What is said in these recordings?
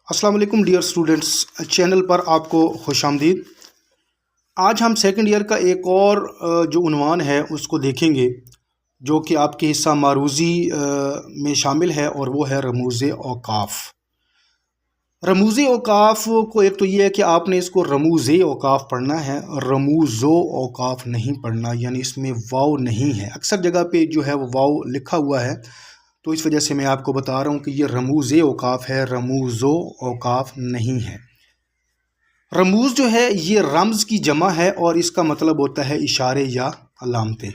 अस्सलाम वालेकुम dear students, channel पर आपको खुश आमदीद। आज हम सेकंड ईयर का एक और जो उन्वान है उसको देखेंगे, जो कि आपके हिस्सा मारूज़ी में शामिल है, और वो है रमूज़ औकाफ़। रमूज़ औकाफ़ को एक तो ये है कि आपने इसको रमूज़ औकाफ़ पढ़ना है, रमूज़ो औकाफ़ नहीं पढ़ना, यानी इसमें वाव नहीं है। अक्सर जगह पे जो है वो वाव लिखा हुआ है, तो इस वजह से मैं आपको बता रहा हूँ कि ये रमूज़ औकाफ़ है, रमूज़ो औकाफ़ नहीं है। रमूज़ जो है ये रम्ज़ की जमा है और इसका मतलब होता है इशारे या अलामतें।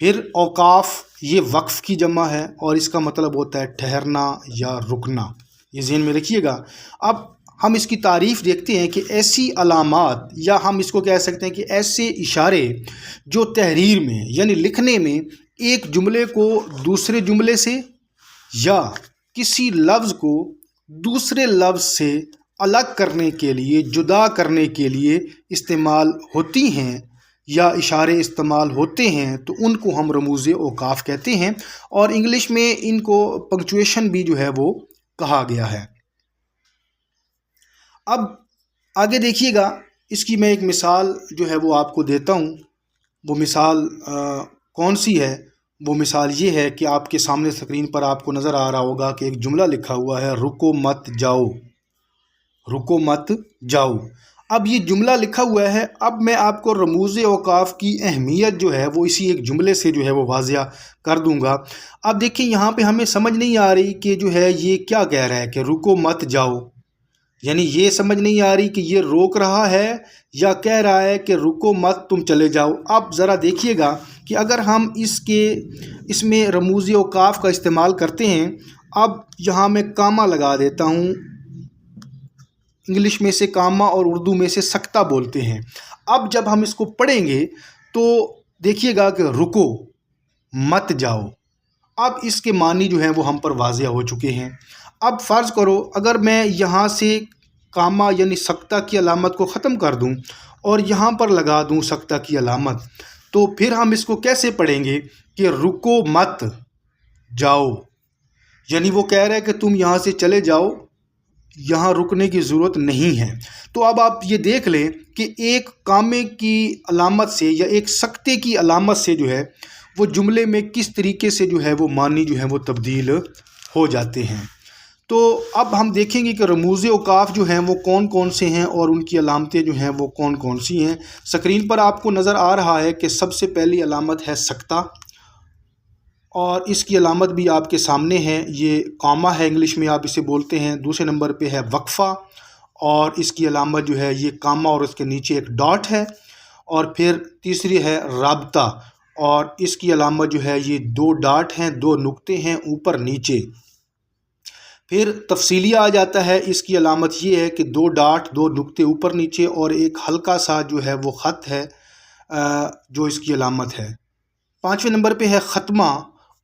फिर औकाफ़ ये वक्फ़ की जमा है और इसका मतलब होता है ठहरना या रुकना। ये ज़हन में रखिएगा। अब हम इसकी तारीफ़ देखते हैं कि ऐसी अलामात, या हम इसको कह सकते हैं कि ऐसे इशारे जो तहरीर में यानी लिखने में एक जुमले को दूसरे जुमले से या किसी लफ्ज़ को दूसरे लफ्ज़ से अलग करने के लिए, जुदा करने के लिए इस्तेमाल होती हैं या इशारे इस्तेमाल होते हैं, तो उनको हम रमूज़ औकाफ़ कहते हैं। और इंग्लिश में इनको पंक्चुएशन भी जो है वो कहा गया है। अब आगे देखिएगा, इसकी मैं एक मिसाल जो है वो आपको देता हूँ। वो मिसाल कौन सी है? वो मिसाल ये है कि आपके सामने स्क्रीन पर आपको नज़र आ रहा होगा कि एक जुमला लिखा हुआ है, रुको मत जाओ, रुको मत जाओ। अब ये जुमला लिखा हुआ है। अब मैं आपको रमूज़ औकाफ़ की अहमियत जो है वो इसी एक जुमले से जो है वो वाज़िया कर दूंगा। अब देखिए, यहाँ पे हमें समझ नहीं आ रही कि जो है ये क्या कह रहा है कि रुको मत जाओ, यानी ये समझ नहीं आ रही कि ये रोक रहा है या कह रहा है कि रुको मत, तुम चले जाओ। अब ज़रा देखिएगा कि अगर हम इसमें रमूज़ औकाफ़ का इस्तेमाल करते हैं। अब यहाँ मैं कामा लगा देता हूँ। इंग्लिश में से कामा और उर्दू में से सक्ता बोलते हैं। अब जब हम इसको पढ़ेंगे तो देखिएगा कि रुको मत जाओ। अब इसके मानी जो हैं वो हम पर वाज़िया हो चुके हैं। अब फ़र्ज़ करो अगर मैं यहाँ से कामा यानी सक्ता की अलामत को ख़त्म कर दूँ और यहाँ पर लगा दूँ सक्ता की अलामत, तो फिर हम इसको कैसे पढ़ेंगे कि रुको मत जाओ, यानी वो कह रहा है कि तुम यहाँ से चले जाओ, यहाँ रुकने की ज़रूरत नहीं है। तो अब आप ये देख लें कि एक कामे की अलामत से या एक सक्ते की अलामत से जो है वो जुमले में किस तरीके से जो है वो मानी जो है वो तब्दील हो जाते हैं। तो अब हम देखेंगे कि रमूज़ औकाफ़ जो हैं वो कौन कौन से हैं और उनकी अलामतें जो हैं वो कौन कौन सी हैं। स्क्रीन पर आपको नज़र आ रहा है कि सबसे पहली अलामत है सक्ता, और इसकी अलामत भी आपके सामने है। ये कामा है, इंग्लिश में आप इसे बोलते हैं। दूसरे नंबर पे है वक्फ़ा, और इसकी अलामत जो है ये कामा और उसके नीचे एक डॉट है। और फिर तीसरी है राबता, और इसकी अलामत जो है ये दो डॉट हैं, दो नुक्ते हैं ऊपर नीचे। फिर तफसीलिया आ जाता है। इसकी अलामत ये है कि दो डॉट, दो नुक्ते ऊपर नीचे और एक हल्का सा जो है वो ख़त है, जो इसकी अलामत है। पाँचवें नंबर पे है ख़त्मा,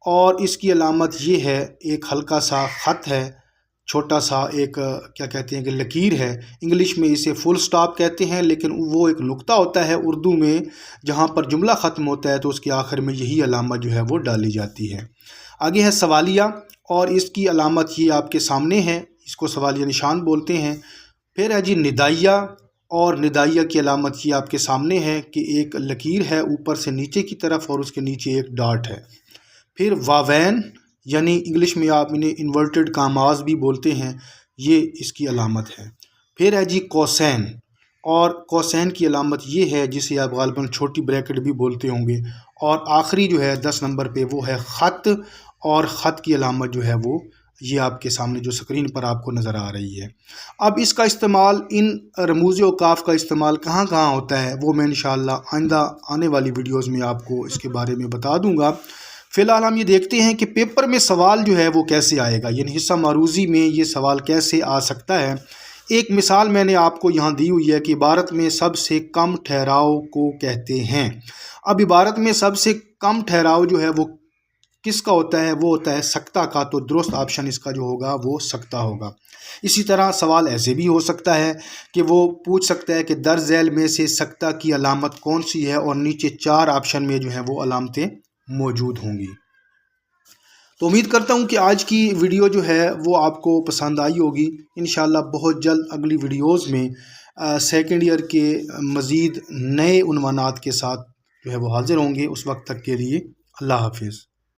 और इसकी अलामत ये है एक हल्का सा ख़त है, छोटा सा एक क्या कहते हैं कि लकीर है। इंग्लिश में इसे फुल स्टॉप कहते हैं, लेकिन वो एक नुक्ता होता है उर्दू में, जहाँ पर जुमला ख़त्म होता है तो उसके आखिर में यही अलामत जो है वो डाली जाती है। आगे है सवालिया, और इसकी अलामत ये आपके सामने है, इसको सवालिया निशान बोलते हैं। फिर है जी निदाइया, और निदाइया की अलामत ये आपके सामने है कि एक लकीर है ऊपर से नीचे की तरफ और उसके नीचे एक डॉट है। फिर वावैन, यानी इंग्लिश में आप इन्हें इन्वर्टेड कामाज भी बोलते हैं, ये इसकी अलामत है। फिर है जी कौसैन, और कौसैन की अलामत ये है जिसे आप गालिबन छोटी ब्रैकेट भी बोलते होंगे। और आखिरी जो है 10 नंबर पे वो है ख़त, और ख़त की अलामत जो है वो ये आपके सामने जो स्क्रीन पर आपको नज़र आ रही है। अब इसका इस्तेमाल, इन रमूज़ औकाफ़ का इस्तेमाल कहाँ कहाँ होता है वो मैं इंशाअल्लाह आइंदा आने वाली वीडियोज़ में आपको इसके बारे में बता दूँगा। फ़िलहाल हम ये देखते हैं कि पेपर में सवाल जो है वो कैसे आएगा, यानी हिस्सा मारूज़ी में ये सवाल कैसे आ सकता है। एक मिसाल मैंने आपको यहाँ दी हुई है कि इबारत में सबसे कम ठहराव को कहते हैं। अब इबारत में सबसे कम ठहराव जो है वो किसका होता है? वो होता है सक्ता का। तो दुरुस्त ऑप्शन इसका जो होगा वो सक्ता होगा। इसी तरह सवाल ऐसे भी हो सकता है कि वो पूछ सकता है कि दर्ज झैल में से सक्ता की अलामत कौन सी है, और नीचे 4 ऑप्शन में जो है वो अलामतें मौजूद होंगी। تو امید کرتا ہوں کہ آج کی ویڈیو جو ہے وہ آپ کو پسند آئی ہوگی۔ انشاءاللہ بہت جلد اگلی ویڈیوز میں سیکنڈ ایئر کے مزید نئے عنوانات کے ساتھ جو ہے وہ حاضر ہوں گے۔ اس وقت تک کے لیے اللہ حافظ۔